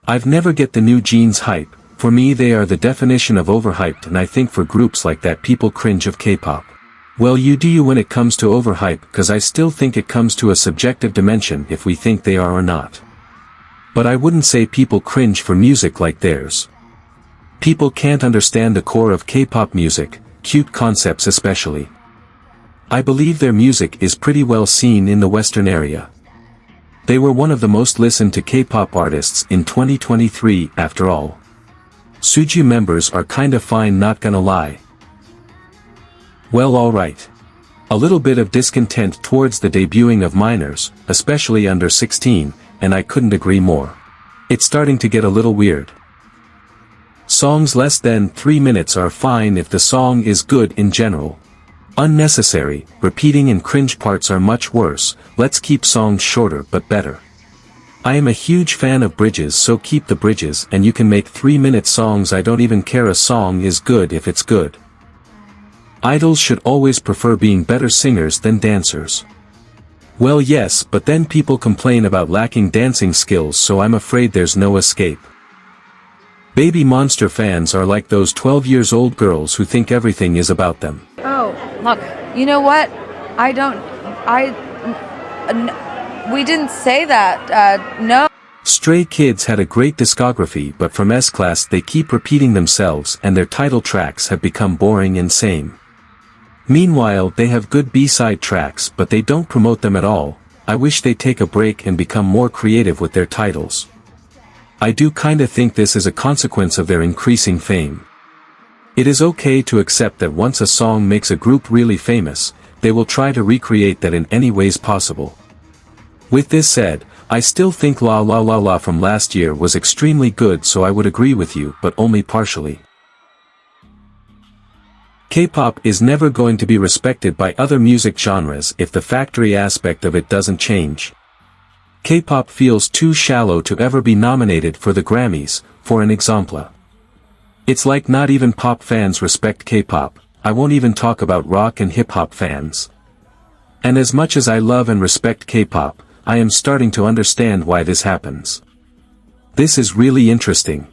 I've never get the NewJeans hype. For me they are the definition of overhyped, and I think for groups like that people cringe of K-pop. Well, you do you when it comes to overhype, cause I still think it comes to a subjective dimension if we think they are or not. But I wouldn't say people cringe for music like theirs. People can't understand the core of K-pop music, cute concepts especially. I believe their music is pretty well seen in the Western area. They were one of the most listened to K-pop artists in 2023 after all. Suju members are kinda fine, not gonna lie. Well, alright. A little bit of discontent towards the debuting of minors, especially under 16, and I couldn't agree more. It's starting to get a little weird. Songs less than 3 minutes are fine if the song is good in general. Unnecessary, repeating and cringe parts are much worse. Let's keep songs shorter but better. I am a huge fan of bridges, so keep the bridges, and you can make 3-minute songs. I don't even care a song is good if it's good. Idols should always prefer being better singers than dancers. Well, yes, but then people complain about lacking dancing skills, so I'm afraid there's no escape. Babymonster fans are like those 12-year-old girls who think everything is about them. Oh, look, you know what? We didn't say that, no. Stray Kids had a great discography, but from S-Class they keep repeating themselves and their title tracks have become boring and same. Meanwhile, they have good B-side tracks, but they don't promote them at all. I wish they'd take a break and become more creative with their titles. I do kinda think this is a consequence of their increasing fame. It is okay to accept that once a song makes a group really famous, they will try to recreate that in any ways possible. With this said, I still think La La La La from last year was extremely good, so I would agree with you, but only partially. K-pop is never going to be respected by other music genres if the factory aspect of it doesn't change. K-pop feels too shallow to ever be nominated for the Grammys, for an example. It's like not even pop fans respect K-pop. I won't even talk about rock and hip-hop fans. And as much as I love and respect K-pop, I am starting to understand why this happens. This is really interesting.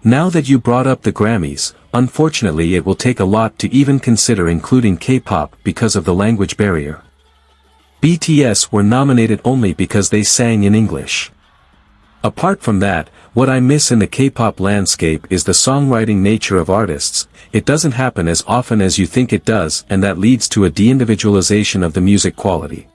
Now that you brought up the Grammys, unfortunately it will take a lot to even consider including K-pop because of the language barrier. BTS were nominated only because they sang in English. Apart from that, what I miss in the K-pop landscape is the songwriting nature of artists. It doesn't happen as often as you think it does, and that leads to a de-individualization of the music quality.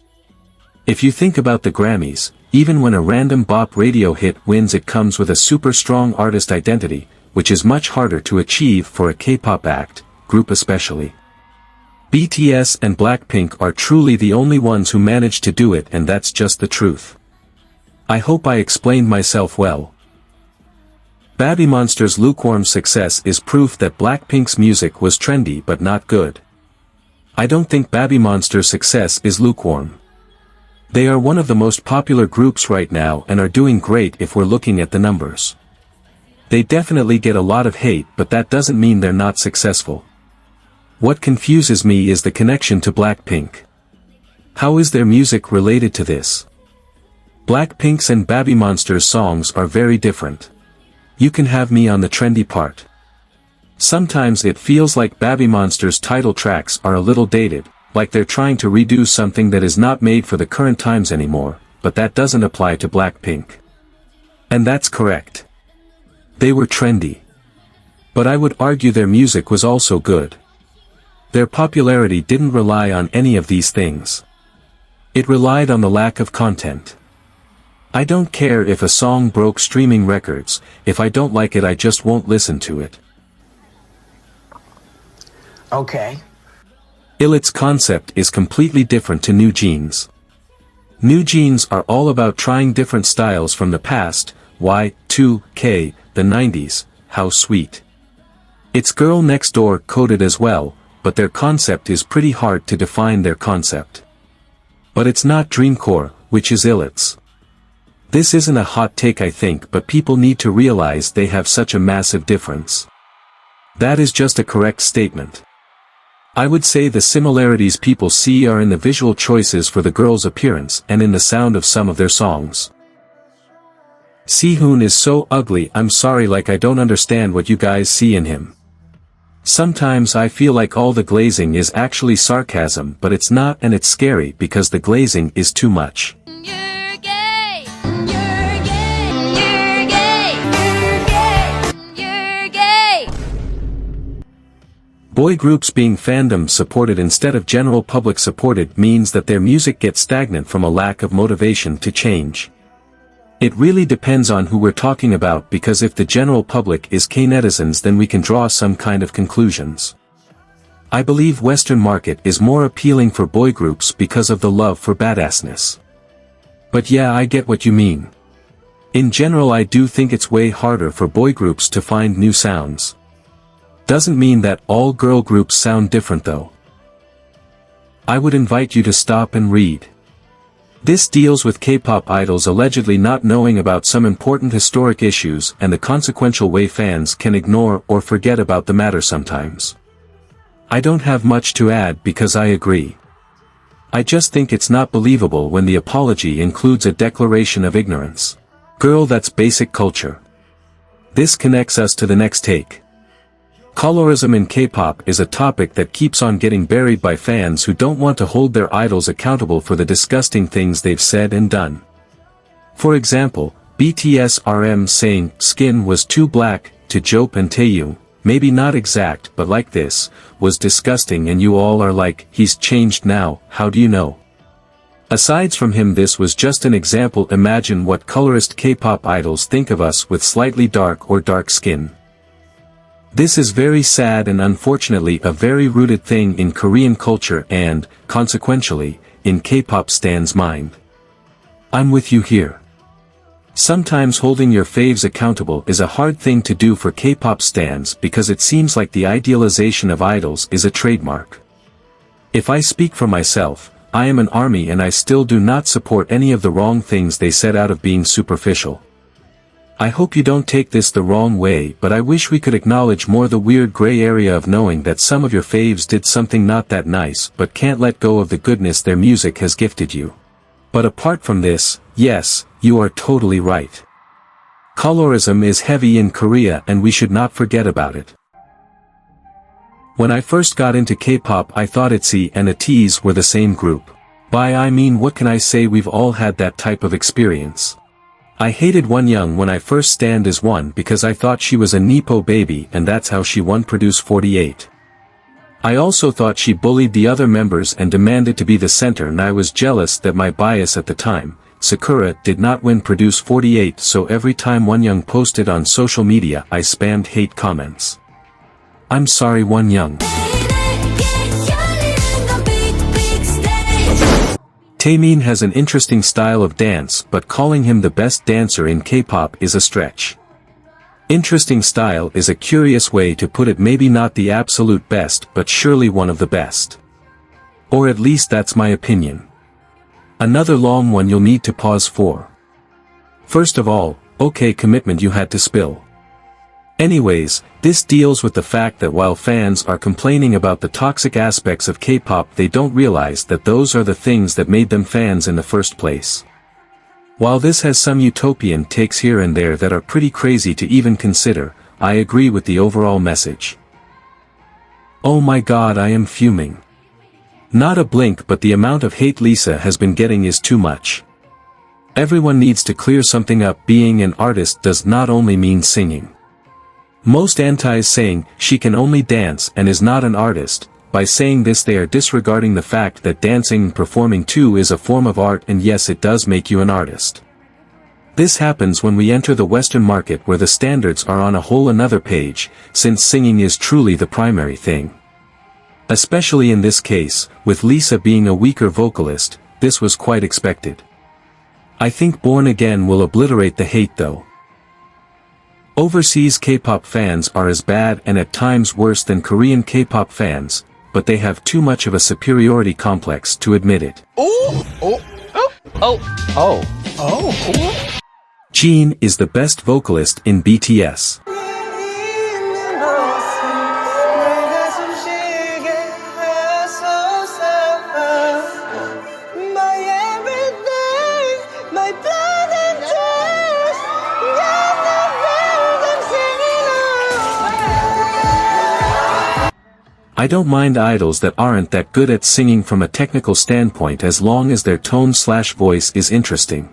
If you think about the Grammys, even when a random bop radio hit wins, it comes with a super strong artist identity, which is much harder to achieve for a K-pop act, group especially. BTS and Blackpink are truly the only ones who manage to do it, and that's just the truth. I hope I explained myself well. Babymonster's lukewarm success is proof that Blackpink's music was trendy but not good. I don't think Babymonster's success is lukewarm. They are one of the most popular groups right now and are doing great if we're looking at the numbers. They definitely get a lot of hate, but that doesn't mean they're not successful. What confuses me is the connection to Blackpink. How is their music related to this? Blackpink's and Babymonster's songs are very different. You can have me on the trendy part. Sometimes it feels like Babymonster's title tracks are a little dated, like they're trying to redo something that is not made for the current times anymore, but that doesn't apply to Blackpink. And that's correct. They were trendy. But I would argue their music was also good. Their popularity didn't rely on any of these things. It relied on the lack of content. I don't care if a song broke streaming records. If I don't like it, I just won't listen to it. Okay. Illet's concept is completely different to NewJeans. NewJeans are all about trying different styles from the past. Y2K, the 90s, how sweet. It's Girl Next Door coded as well, but their concept is pretty hard to define their concept. But it's not dreamcore, which is Illet's. This isn't a hot take, I think, but people need to realize they have such a massive difference. That is just a correct statement. I would say the similarities people see are in the visual choices for the girls' appearance and in the sound of some of their songs. Sehun is so ugly, I'm sorry, like I don't understand what you guys see in him. Sometimes I feel like all the glazing is actually sarcasm, but it's not, and it's scary because the glazing is too much. You're gay. You're gay. You're gay. You're gay. You're gay. Boy groups being fandom supported instead of general public supported means that their music gets stagnant from a lack of motivation to change. It really depends on who we're talking about, because if the general public is K-netizens, then we can draw some kind of conclusions. I believe Western market is more appealing for boy groups because of the love for badassness. But yeah, I get what you mean. In general, I do think it's way harder for boy groups to find new sounds. Doesn't mean that all girl groups sound different though. I would invite you to stop and read. This deals with K-pop idols allegedly not knowing about some important historic issues and the consequential way fans can ignore or forget about the matter sometimes. I don't have much to add because I agree. I just think it's not believable when the apology includes a declaration of ignorance. Girl, that's basic culture. This connects us to the next take. Colorism in K-pop is a topic that keeps on getting buried by fans who don't want to hold their idols accountable for the disgusting things they've said and done. For example, BTS RM saying skin was too black to Jope and Taehyung, maybe not exact but like this, was disgusting, and you all are like, he's changed now, how do you know? Aside from him, this was just an example. Imagine what colorist K-pop idols think of us with slightly dark or dark skin. This is very sad and unfortunately a very rooted thing in Korean culture and, consequentially, in K-pop stans' mind. I'm with you here. Sometimes holding your faves accountable is a hard thing to do for K-pop stans because it seems like the idealization of idols is a trademark. If I speak for myself, I am an ARMY and I still do not support any of the wrong things they said out of being superficial. I hope you don't take this the wrong way, but I wish we could acknowledge more the weird gray area of knowing that some of your faves did something not that nice but can't let go of the goodness their music has gifted you. But apart from this, yes, you are totally right. Colorism is heavy in Korea and we should not forget about it. When I first got into K-pop, I thought ITZY and ATEEZ were the same group. By I mean, what can I say, we've all had that type of experience. I hated Wonyoung when I first stand as one because I thought she was a Nepo baby and that's how she won Produce 48. I also thought she bullied the other members and demanded to be the center, and I was jealous that my bias at the time, Sakura, did not win Produce 48, so every time Wonyoung posted on social media I spammed hate comments. I'm sorry, Wonyoung. Taemin has an interesting style of dance, but calling him the best dancer in K-pop is a stretch. Interesting style is a curious way to put it, maybe not the absolute best but surely one of the best. Or at least that's my opinion. Another long one you'll need to pause for. First of all, okay, commitment you had to spill. Anyways, this deals with the fact that while fans are complaining about the toxic aspects of K-pop, they don't realize that those are the things that made them fans in the first place. While this has some utopian takes here and there that are pretty crazy to even consider, I agree with the overall message. Oh my god, I am fuming. Not a blink, but the amount of hate Lisa has been getting is too much. Everyone needs to clear something up. Being an artist does not only mean singing. Most antis saying she can only dance and is not an artist. By saying this, they are disregarding the fact that dancing and performing too is a form of art, and yes, it does make you an artist. This happens when we enter the Western market where the standards are on a whole another page, since singing is truly the primary thing. Especially in this case, with Lisa being a weaker vocalist, this was quite expected. I think Born Again will obliterate the hate though. Overseas K-pop fans are as bad and at times worse than Korean K-pop fans, but they have too much of a superiority complex to admit it. Jin is the best vocalist in BTS. I don't mind idols that aren't that good at singing from a technical standpoint as long as their tone/voice is interesting.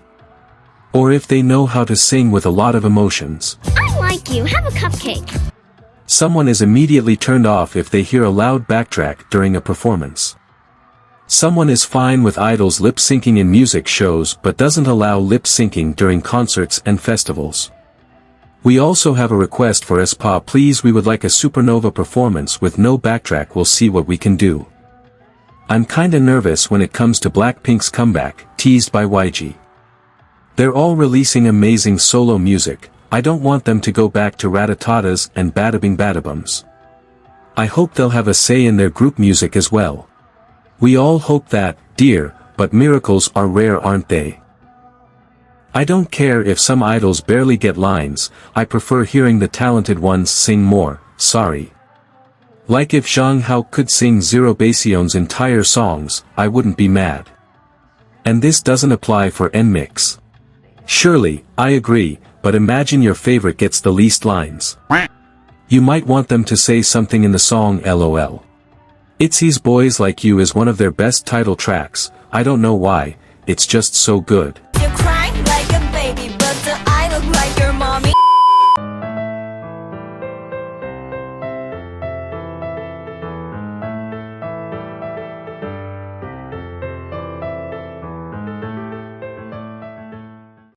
Or if they know how to sing with a lot of emotions. I like you. Have a cupcake. Someone is immediately turned off if they hear a loud backtrack during a performance. Someone is fine with idols lip-syncing in music shows but doesn't allow lip-syncing during concerts and festivals. We also have a request for SPA, please, we would like a supernova performance with no backtrack, we'll see what we can do. I'm kinda nervous when it comes to Blackpink's comeback, teased by YG. They're all releasing amazing solo music, I don't want them to go back to Ratatatas and Badabing Badabums. I hope they'll have a say in their group music as well. We all hope that, dear, but miracles are rare, aren't they? I don't care if some idols barely get lines, I prefer hearing the talented ones sing more, sorry. Like if Zhang Hao could sing Zero Bassion's entire songs, I wouldn't be mad. And this doesn't apply for NMIX. Surely, I agree, but imagine your favorite gets the least lines. You might want them to say something in the song LOL. ITZY's Boys Like You is one of their best title tracks, I don't know why, it's just so good.